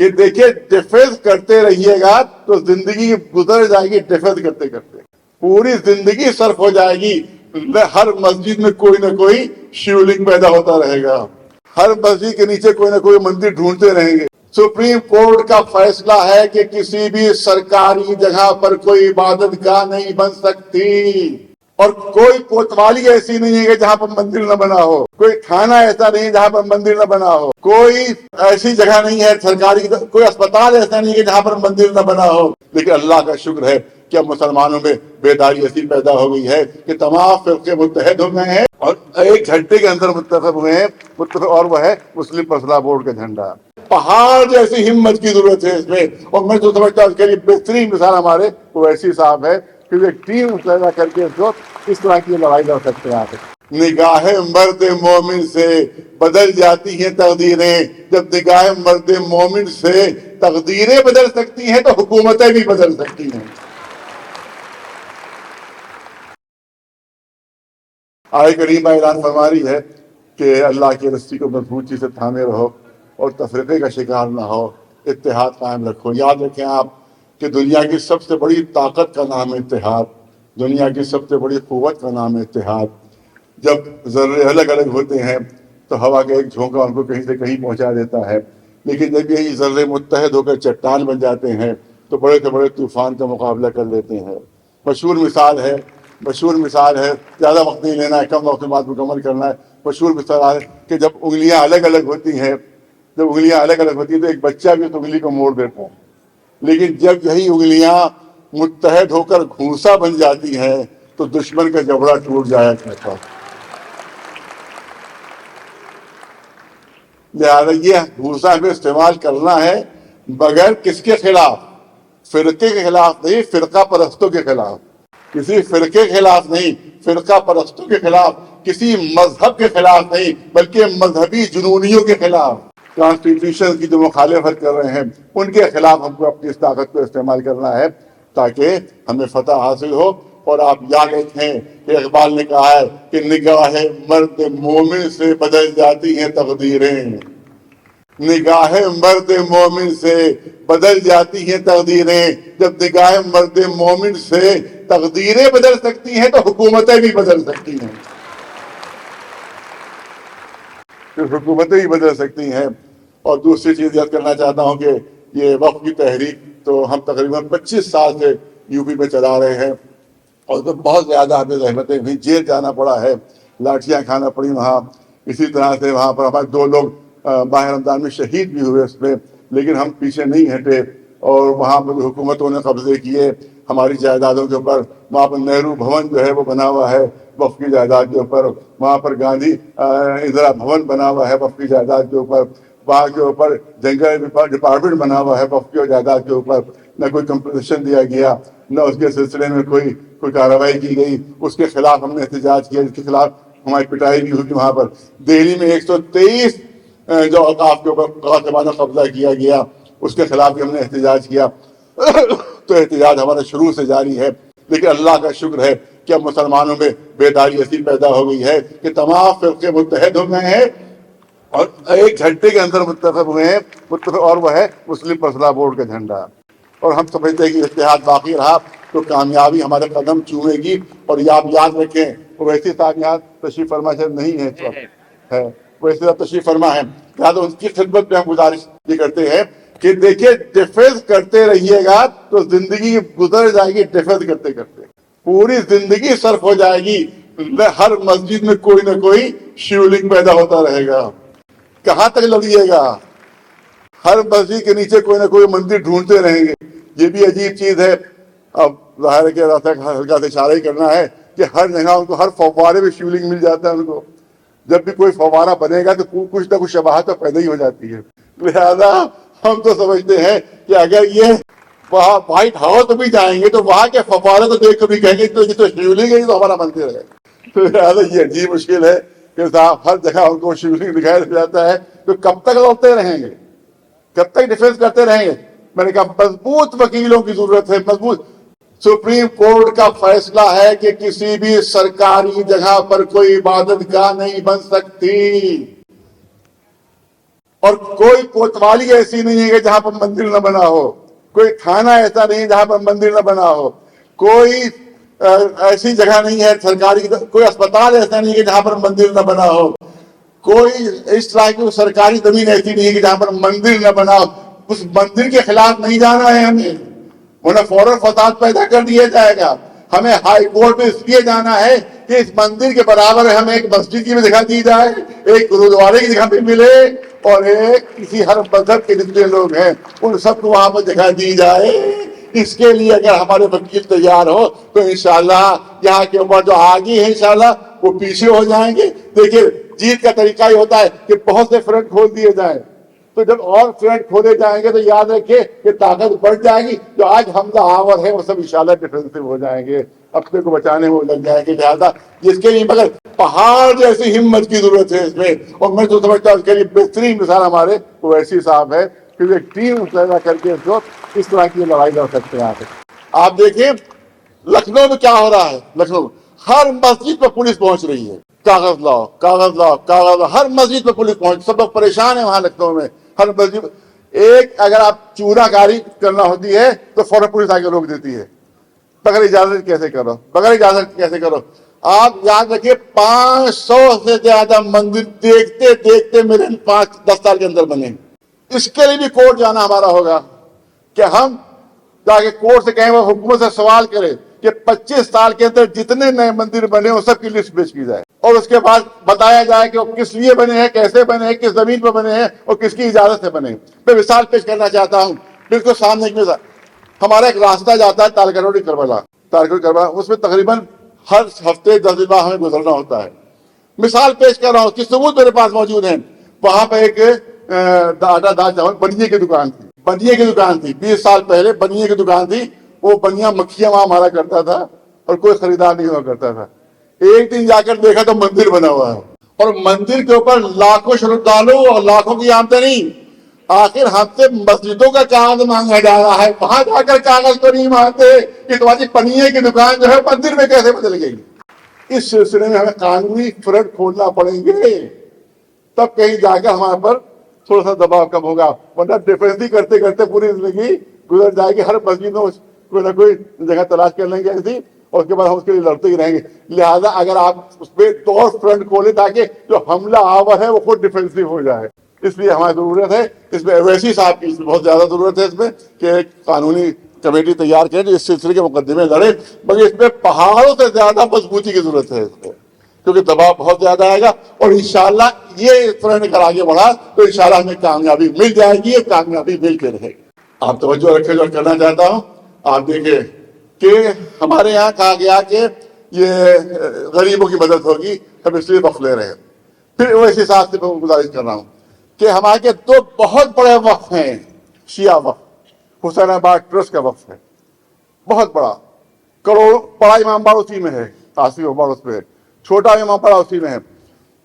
کہ دیکھیے ڈیفینس کرتے رہیے گا تو زندگی گزر جائے گی ڈیفینس کرتے کرتے، پوری زندگی صرف ہو جائے گی، ہر مسجد میں کوئی نہ کوئی شیولنگ پیدا ہوتا رہے گا، ہر مسجد کے نیچے کوئی نہ کوئی مندر ڈھونڈتے رہیں گے۔ سپریم کورٹ کا فیصلہ ہے کہ کسی بھی سرکاری جگہ پر کوئی عبادت گاہ نہیں بن سکتی، اور کوئی کوتوالی ایسی نہیں ہے کہ جہاں پر مندر نہ بنا ہو، کوئی تھانہ ایسا نہیں ہے جہاں پر مندر نہ بنا ہو، کوئی ایسی جگہ نہیں ہے سرکاری، کوئی اسپتال ایسا نہیں ہے کہ جہاں پر مندر نہ بنا ہو۔ لیکن اللہ کا شکر ہے کہ اب مسلمانوں میں بیداری ایسی پیدا ہو گئی ہے کہ تمام فرقے متحد ہو گئے ہیں اور ایک جھنڈے کے اندر متفق ہوئے ہیں، اور وہ ہے مسلم فلاح بورڈ کا جھنڈا۔ پہاڑ جیسی ہمت کی ضرورت ہے اس میں، اور میں تو سمجھتا ہوں اس کے لیے بہترین مثال ہمارے اویسی صاحب ہے کہ ایک ٹیم پیدا کر کے اس طرح کی لڑائی لڑ سکتے ہیں۔ آپ نگاہ مرد مومن سے بدل جاتی ہیں تقدیریں، جب نگاہ مرد مومن سے تقدیریں بدل سکتی ہیں تو حکومتیں بھی بدل سکتی ہیں۔ آئے کریمہ اعلان فرما رہی ہے کہ اللہ کی رسی کو مضبوطی سے تھامے رہو اور تفرقے کا شکار نہ ہو، اتحاد قائم رکھو۔ یاد رکھیں آپ کہ دنیا کی سب سے بڑی طاقت کا نام ہے اتحاد، دنیا کی سب سے بڑی قوت کا نام ہے اتحاد۔ جب ذرے الگ الگ ہوتے ہیں تو ہوا کا ایک جھونکا ان کو کہیں سے کہیں پہنچا دیتا ہے، لیکن جب یہی ذرے متحد ہو کر چٹان بن جاتے ہیں تو بڑے سے بڑے طوفان کا مقابلہ کر لیتے ہیں۔ مشہور مثال ہے، زیادہ وقت نہیں لینا ہے، کم وقت میں بات مکمل کرنا ہے۔ مشہور مثال ہے کہ جب انگلیاں الگ الگ ہوتی ہیں تو ایک بچہ بھی اس انگلی کو موڑ دیتا ہے، لیکن جب یہی انگلیاں متحد ہو کر گھونسا بن جاتی ہیں تو دشمن کا جبڑا ٹوٹ جایا کرتا ہے۔ لہٰذا یہ گھونسا ہمیں استعمال کرنا ہے، بغیر کس کے خلاف؟ فرقے کے خلاف نہیں، فرقہ پرستوں کے خلاف۔ کسی فرقے کے خلاف نہیں، فرقہ پرستوں کے خلاف، کسی مذہب کے خلاف نہیں، بلکہ مذہبی جنونیوں کے خلاف، کانسٹیٹیوشن کی جو مخالفت کر رہے ہیں ان کے خلاف ہم کو اپنی اس طاقت کو استعمال کرنا ہے تاکہ ہمیں فتح حاصل ہو۔ اور آپ یاد رکھیں کہ اقبال نے کہا ہے کہ نگاہ مرد مومن سے بدل جاتی ہیں تقدیریں، نگاہ مرد مومن سے بدل جاتی ہیں تقدیریں، جب نگاہ مرد مومن سے تقدیریں بدل سکتی ہیں تو حکومتیں بھی بدل سکتی ہیں، حکومتیں بھی بدل سکتی ہیں۔ اور دوسری چیز یاد کرنا چاہتا ہوں کہ یہ وقف کی تحریک تو ہم تقریباً 25 سال سے یو پی میں چلا رہے ہیں، اور تو بہت زیادہ ہمیں زحمتیں بھی، جیل جانا پڑا ہے، لاٹھیاں کھانا پڑی وہاں، اسی طرح سے وہاں پر ہمارے 2 لوگ ماہ رمضان میں شہید بھی ہوئے اس میں، لیکن ہم پیچھے نہیں ہٹے اور وہاں پر حکومتوں نے قبضے کیے ہماری جائیدادوں کے اوپر۔ وہاں پر نہرو بھون جو ہے وہ بنا ہوا ہے وقف کی جائیداد کے اوپر، وہاں پر گاندھی اندرا بھون بنا ہوا ہے وقف کی جائیداد کے اوپر، وہاں کے اوپر جنگل ڈپارٹمنٹ بنا ہوا ہے وقف کی جائیداد کے اوپر، نہ کوئی کمپنسیشن دیا گیا، نہ اس کے سلسلے میں کوئی کارروائی کی گئی۔ اس کے خلاف ہم نے احتجاج کیا، اس کے خلاف ہماری پٹائی بھی ہوئی۔ وہاں پر دہلی میں 123 جو اوقاف کے اوپر قبضہ کیا گیا اس کے خلاف بھی ہم نے احتجاج کیا۔ تو احتجاج ہمارا شروع سے جاری ہے، لیکن اللہ کا شکر ہے کہ اب مسلمانوں میں بیداری ایسی پیدا ہو گئی ہے کہ تمام فرقے متحد ہو گئے ہیں اور ایک جھنڈے کے اندر متفق ہوئے ہیں، اور وہ ہے مسلم فلاح بورڈ کا جھنڈا۔ اور ہم سمجھتے ہیں کہ اتحاد باقی رہا تو کامیابی ہمارے قدم چومے گی۔ اور یہ آپ یاد رکھیں، ویسی صاحب یہاں تشریف فرما شاید نہیں ہے اس وقت، ہے ویسے صاحب تشریف فرما ہے، لہٰذا ان کی خدمت میں ہم گزارش یہ کرتے ہیں کہ دیکھیے ڈیفینس کرتے رہیے گا تو زندگی گزر جائے گی ڈیفینس کرتے کرتے، پوری زندگی صرف ہو جائے گی، ہر مسجد میں کوئی نہ کوئی شیولنگ پیدا ہوتا رہے گا۔ کہاں تک لڑیے گا؟ ہر مسجد کے نیچے کوئی نہ کوئی مندر ڈھونڈتے رہیں گے۔ یہ بھی عجیب چیز ہے۔ اب ظاہر ہے کہ ہلکا سے اشارہ ہی کرنا ہے کہ ہر جگہ ان کو ہر فوارے میں شیولنگ مل جاتا ہے ان کو۔ جب بھی کوئی فوارہ بنے گا تو کچھ نہ کچھ شباہت تو پیدا ہی ہو جاتی ہے۔ لہذا ہم تو سمجھتے ہیں کہ اگر یہ وہاں وائٹ ہاؤس بھی جائیں گے تو وہاں کے فوارے تو دیکھ کر بھی کہیں گے تو یہ تو شیولنگ ہے، تو ہمارا مندر ہے۔ لہٰذا یہ عجیب مشکل ہے کہ صاحب ہر جگہ ان کو شیولنگ دکھائی دے جاتا ہے، تو کب تک لڑتے رہیں گے؟ کب تک ڈیفینس کرتے رہیں گے؟ میں نے کہا مضبوط وکیلوں کی ضرورت ہے، مضبوط۔ سپریم کورٹ کا فیصلہ ہے کہ کسی بھی سرکاری جگہ پر کوئی عبادت گاہ نہیں بن سکتی، اور کوئی کوتوالی ایسی نہیں ہے کہ جہاں پر مندر نہ بنا ہو، کوئی تھانہ ایسا نہیں ہے جہاں پر مندر نہ بنا ہو، کوئی ایسی جگہ نہیں ہے سرکاری، کوئی اسپتال ایسا نہیں ہے کہ جہاں پر مندر نہ بنا ہو، کوئی اس طرح کی سرکاری زمین ایسی نہیں ہے کہ جہاں پر مندر نہ بنا ہو۔ اس مندر کے خلاف نہیں جانا ہے ہمیں، ورنہ فوراً فساد پیدا کر دیا جائے گا۔ ہمیں ہائی کورٹ میں اس لیے جانا ہے کہ اس مندر کے برابر ہمیں ایک مسجد کی بھی دکھا دی جائے، ایک گرودوارے کی جگہ بھی ملے، اور ایک کسی ہر مذہب کے جتنے لوگ ہیں ان سب کو وہاں پر دکھا دی جائے۔ اس کے لیے اگر ہمارے وکیل تیار ہو تو انشاءاللہ یہاں کے عمر جو آگے ہیں انشاءاللہ وہ پیچھے ہو جائیں گے۔ دیکھیے جیت کا طریقہ ہی ہوتا ہے کہ بہت سے فرنٹ کھول دیے جائیں، تو جب اور فرنٹ کھولے جائیں گے تو یاد رکھیے کہ طاقت بڑھ جائے گی، جو آج حملہ آور ہے وہ سب انشاءاللہ ڈیفینسو ہو جائیں گے، اپنے کو بچانے میں لگ جائیں گے۔ لہٰذا جس کے لیے مگر پہاڑ جیسی ہمت کی ضرورت ہے اس میں، اور میں تو سمجھتا ہوں اس کے لیے بہترین مثال ہمارے اویسی صاحب ہے کہ ایک ٹیم پیدا کر کے اس طرح کی لڑائی لڑ سکتے ہیں۔ آپ دیکھیں لکھنؤ میں کیا ہو رہا ہے، لکھنؤ ہر مسجد پہ پولیس پہنچ رہی ہے، کاغذ لاؤ کاغذ لاؤ کاغذ لاؤ، ہر مسجد پہ پولیس پہنچ، سب لوگ پریشان ہیں وہاں لکھنؤ میں، ہر مسجد ایک اگر آپ چورا کاری کرنا ہوتی ہے تو فوراً پولیس آ کے روک دیتی ہے، بغیر اجازت کیسے کرو، بغیر اجازت کیسے کرو۔ آپ یاد رکھیے 500 سے زیادہ مندر دیکھتے دیکھتے میرے 5-10 سال کے اندر بنے۔ اس کے لیے بھی کورٹ جانا ہمارا ہوگا کہ ہم جا کے کورٹ سے کہیں، وہ حکومت سے سوال کرے کہ 25 سال کے اندر جتنے نئے مندر بنے وہ سب کی لسٹ پیش کی جائے، اور اس کے بعد بتایا جائے کہ وہ کس لیے بنے ہیں، کیسے بنے ہیں، کس زمین پہ بنے ہیں اور کس کی اجازت سے بنے۔ میں مثال پیش کرنا چاہتا ہوں، بالکل سامنے ایک مثال، ہمارا ایک راستہ جاتا ہے تالکٹوری کربلا، اس میں تقریباً ہر ہفتے 10 دن بعد ہمیں گزرنا ہوتا ہے۔ مثال پیش کر رہا ہوں کہ ثبوت میرے پاس موجود ہیں، وہاں پہ ایک بنیے کی دکان تھی، بنیے کی دکان تھی 20 سال پہلے، بنیے کی دکان تھی، وہ بنیا مکھیاں وہاں مارا کرتا تھا اور کوئی خریدار نہیں ہوا کرتا تھا۔ ایک دن جا کر دیکھا تو مندر بنا ہوا ہے، اور مندر کے اوپر لاکھوں شردھالو اور لاکھوں کی آمدنی، آخر ہم سے مسجدوں کا کاغذ مانگا جا رہا ہے، وہاں جا کر کاغذ تو نہیں مانگتے کہ تمہاری پنیے کی دکان جو ہے مندر میں کیسے بدل گئی۔ اس سلسلے میں ہمیں قانونی فرنٹ کھولنا پڑیں گے، تب کہیں جا کر ہمارے پر تھوڑا سا دباؤ کم ہوگا، ورنہ ڈیفینس کرتے کرتے پوری زندگی گزر جائے گی، ہر مسجد میں کوئی نہ کوئی جگہ تلاش کر لیں گے ایسی، اور اس کے بعد ہم اس کے لیے لڑتے ہی رہیں گے۔ لہٰذا اگر آپ اس پہ دو فرنٹ کھولیں تاکہ جو حملہ آور ہے وہ خود ڈیفینسو ہو جائے، اس لیے ہماری ضرورت ہے، اس میں اویسی صاحب کی بہت زیادہ ضرورت ہے اس میں کہ ایک قانونی کمیٹی تیار کریں جو اس سلسلے کے مقدمے لڑے، مگر اس میں پہاڑوں سے زیادہ مضبوطی کی ضرورت ہے اس میں، کیونکہ دباؤ بہت زیادہ آئے گا، اور انشاءاللہ یہ فرنٹ اگر آگے بڑھا تو انشاءاللہ ہمیں کامیابی مل جائے گی، یہ کامیابی مل کے رہے گی۔ آپ توجہ رکھیں جو کرنا چاہتا ہوں، آپ دیکھیں کہ ہمارے یہاں کہا گیا کہ یہ غریبوں کی مدد ہوگی، ہم اس لیے وقف لے رہے ہیں۔ پھر ویسے حساب سے میں گزارش کر رہا ہوں کہ ہمارے کے 2 بہت بڑے وقف ہیں، شیعہ وقف، حسین آباد ٹرسٹ کا وقف ہے، بہت بڑا، کروڑ، بڑا امام باڑہ اسی میں ہے، آصف امام اس میں، چھوٹا امام باڑہ اسی میں ہے،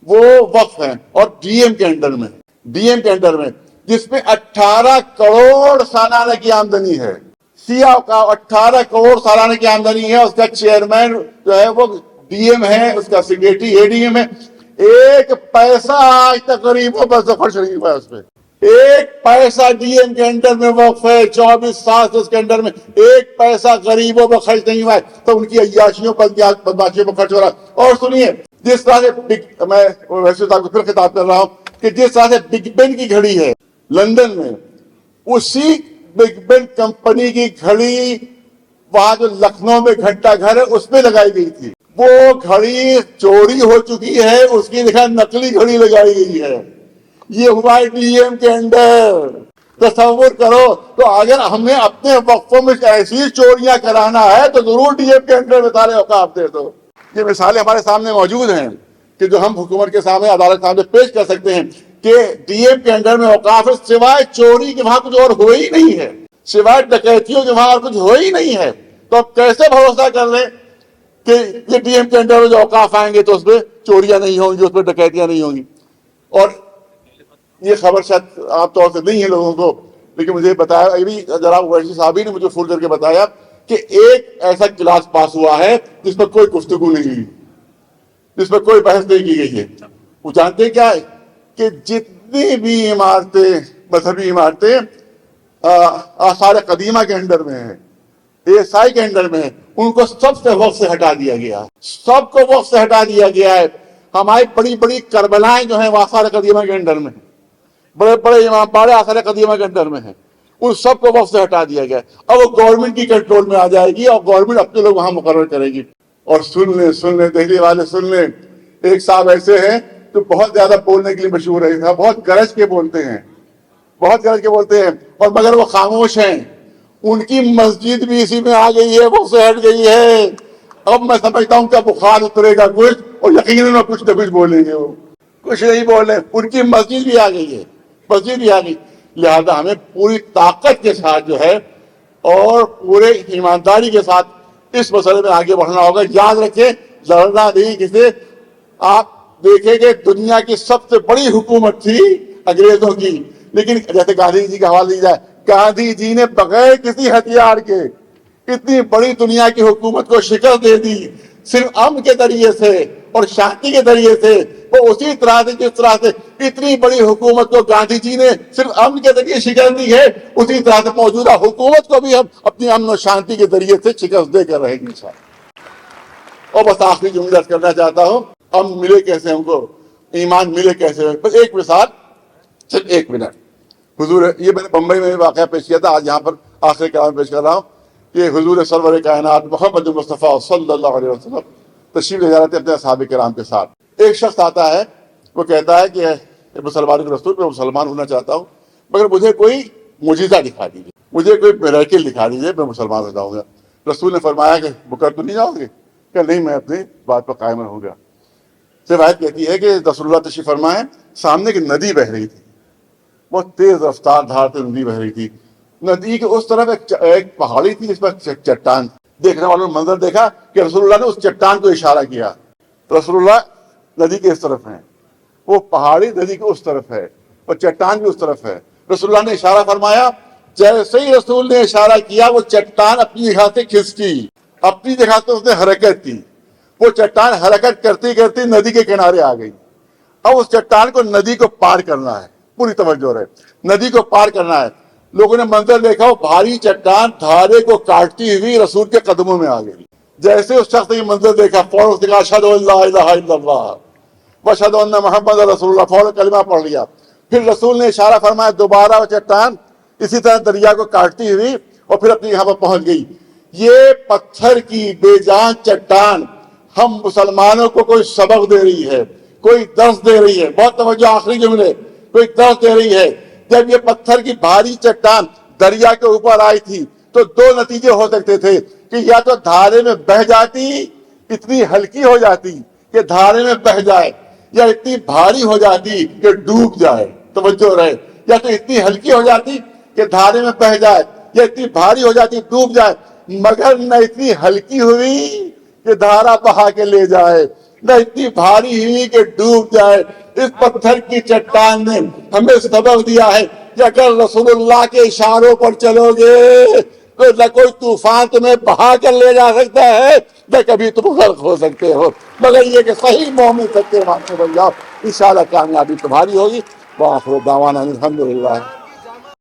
وہ وقف ہیں، اور ڈی ایم کے انڈر میں، ڈی ایم کے انڈر میں، جس میں 18 کروڑ سالانہ کی آمدنی ہے، سیاہ کا 18 کروڑ سالانہ کی آمدنی ہے، اس کا چیئرمین جو ہے وہ ڈی ایم ہے، اس کا سیکریٹری اے ڈی ایم ہے، 1 پیسہ آج تک غریبوں پر خرچ نہیں ہوا ہے، اس پہ 1 پیسہ ڈی ایم کے انڈر میں وقف ہے، 24 سال سے اس کے انڈر میں 1 پیسہ غریبوں پر خرچ نہیں ہوا ہے، تو ان کی عیاشیوں پر بدماشیوں پر خرچ ہو رہا ہے۔ اور سنیے جس طرح سے میں ویسے صاحب کو پھر خطاب کر رہا ہوں کہ جس طرح سے بگ بین کی گھڑی ہے لندن میں، اسی بگ بین کمپنی کی گھڑی وہاں جو لکھنؤ میں گھنٹہ گھر ہے اس میں لگائی گئی تھی، وہ گھڑی چوری ہو چکی ہے، اس کی جگہ نقلی گھڑی لگائی گئی ہے، یہ ہوا ڈی ایم کے انڈر۔ تصور کرو، تو اگر ہمیں اپنے وقفوں میں ایسی چوریاں کرانا ہے تو ضرور ڈی ایم کے انڈر میں سارے اوقاف دے دو۔ یہ مثالیں ہمارے سامنے موجود ہیں کہ جو ہم حکومت کے سامنے، عدالت کے سامنے پیش کر سکتے ہیں کہ ڈی ایم کے انڈر میں اوقاف سوائے چوری کے وہاں کچھ اور ہو ہی نہیں ہے، سوائے ڈکیتیوں کے وہاں اور کچھ ہو ہی نہیں ہے، تو اب کیسے بھروسہ کر لیں کہ یہ ڈی ایم کے انڈر میں جو اوقاف آئیں گے تو اس میں چوریاں نہیں ہوں گی، اس میں ڈکیتیاں نہیں ہوں گی۔ اور یہ خبر شاید عام طور سے نہیں ہے لوگوں کو، لیکن مجھے بتایا ابھی جناب اویسی صاحب نے مجھے فون کر کے بتایا کہ ایک ایسا کلاس پاس ہوا ہے جس پر کوئی گفتگو نہیں ہوئی، جس پر کوئی بحث نہیں کی گئی ہے۔ وہ جانتے کیا ہے کہ جتنی بھی عمارتیں مذہبی عمارتیں آثار قدیمہ کے انڈر میں ہیں، عیسائی کے انڈر میں ہیں، ان کو سب سے وقت سے ہٹا دیا گیا، سب کو وقت سے ہٹا دیا گیا ہے۔ ہماری بڑی بڑی کربلائیں جو ہیں وہ آثار قدیمہ کے انڈر میں ہیں، بڑے بڑے امام باڑے آثار قدیمہ کے انڈر میں ہیں، ان سب کو وقت سے ہٹا دیا گیا۔ اب وہ گورنمنٹ کی کنٹرول میں آ جائے گی اور گورنمنٹ اپنے لوگ وہاں مقرر کرے گی۔ اور سن لیں دہلی والے سن لیں، ایک صاحب ایسے ہیں جو بہت زیادہ بولنے کے لیے مشہور ہے، بہت گرج کے بولتے ہیں، بہت گرج کے بولتے ہیں، اور مگر وہ خاموش ہیں۔ ان کی مسجد بھی اسی میں آ گئی ہے، وہ سے ہٹ گئی ہے۔ اب میں سمجھتا ہوں کہ بخار اترے گا کچھ، اور یقیناً کچھ نہ کچھ بولیں گے، وہ کچھ نہیں بول رہے، ان کی مسجد بھی آ گئی ہے، مسجد بھی آ گئی۔ لہذا ہمیں پوری طاقت کے ساتھ جو ہے اور پورے ایمانداری کے ساتھ اس مسئلے میں آگے بڑھنا ہوگا۔ یاد رکھیں، لڑنا نہیں کسی۔ آپ دیکھیں کہ دنیا کی سب سے بڑی حکومت تھی انگریزوں کی، لیکن جیسے گاندھی جی کا حوالہ دی جائے، گاندھی جی نے بغیر کسی ہتھیار کے اتنی بڑی دنیا کی حکومت کو شکست دے دی، صرف امن کے ذریعے سے اور شانتی کے ذریعے سے۔ وہ اسی طرح سے جس طرح سے اتنی بڑی حکومت کو گاندھی جی نے صرف امن کے ذریعے شکست دی ہے، اسی طرح سے موجودہ حکومت کو بھی ہم اپنی امن و شانتی کے ذریعے سے شکست دے کر رہیں گے۔ اور بس آخری جملہ کرنا چاہتا ہوں، امن ملے کیسے ہم کو، ایمان ملے کیسے؟ بس ایک مثال، صرف ایک منٹ۔ حضور، یہ میں نے بمبئی میں واقعہ پیش کیا تھا، آج یہاں پر آخری کلام پیش کر رہا ہوں کہ حضور سرور کائنات محمد مصطفیٰ صلی اللہ علیہ وسلم تشریف لے جا رہے تھے اپنے اصحاب کرام کے ساتھ۔ ایک شخص آتا ہے، وہ کہتا ہے کہ مسلمان کے رسول، میں مسلمان ہونا چاہتا ہوں، مگر مجھے کوئی معجزہ دکھا دیجیے، مجھے کوئی میریکل دکھا دیجیے، میں مسلمان ہو جاؤں گا۔ رسول نے فرمایا کہ مکر تو نہیں جاؤ گے؟ کہ نہیں، میں اپنی بات پر قائم رہوں گا۔ روایت کہتی ہے کہ رسول اللہ تشریف فرمائے، سامنے ایک ندی بہ رہی تھی، بہت تیز رفتار دھار سے ندی بہ رہی تھی۔ ندی کے اس طرف ایک پہاڑی تھی، جس پر چٹان۔ دیکھنے والوں نے منظر دیکھا کہ رسول اللہ نے اس چٹان کو اشارہ کیا۔ رسول اللہ ندی کے اس طرف ہیں، وہ پہاڑی ندی کے اس طرف ہے، اور چٹان بھی اس طرف ہے۔ رسول اللہ نے اشارہ فرمایا، جیسے ہی رسول نے اشارہ کیا، وہ چٹان اپنی جگہ سے کھسکی، اپنی جگہ سے اس نے حرکت کی۔ وہ چٹان حرکت کرتی کرتی ندی کے کنارے آ گئی۔ اب اس چٹان کو ندی کو پار کرنا ہے، پوری توجہ رہے، ندی کو پار کرنا ہے۔ لوگوں نے منظر دیکھا، وہ بھاری چٹان دھارے کو کاٹتی ہوئی رسول کے قدموں میں آ گئی۔ جیسے اس شخص نے یہ منظر دیکھا، فوراً اس نے کہا اشہد ان لا الہ الا اللہ واشہد ان محمد رسول اللہ، فوراً کلمہ پڑھ لیا۔ پھر رسول نے اشارہ فرمایا، دوبارہ وہ چٹان اسی طرح دریا کو کاٹتی ہوئی اور پھر اپنی یہاں پر پہنچ گئی۔ یہ پتھر کی بے جان چٹان ہم مسلمانوں کو کوئی سبق دے رہی ہے، کوئی درس دے رہی ہے۔ بہت توجہ، آخری جملے، کوئی درس دے رہی ہے۔ جب یہ پتھر کی بھاری چٹان دریا کے اوپر آئی تھی تو دو نتیجے ہو سکتے تھے، کہ یا تو دھارے میں بہہ جاتی، اتنی ہلکی ہو جاتی کہ دھارے میں بہہ جائے، یا اتنی بھاری ہو جاتی کہ ڈوب جائے۔ توجہ رہے، یا تو اتنی ہلکی ہو جاتی کہ دھارے میں بہہ جائے، یا اتنی بھاری ہو جاتی ڈوب جائے، مگر نہ اتنی ہلکی ہوئی کہ دھارا بہا کے لے جائے، نہ اتنی بھاری ہوئی کہ ڈوب جائے۔ اس پتھر کی چٹان نے ہمیں سبق دیا ہے کہ اگر رسول اللہ کے اشاروں پر چلو گے تو نہ کوئی طوفان تمہیں بہا کر لے جا سکتا ہے، نہ کبھی تم غرق ہو سکتے ہو، مگر یہ کہ صحیح مومن سچے مانتے بن جاؤ، انشاءاللہ کامیابی تمہاری ہوگی۔ وآخر دعوانا الحمدللہ۔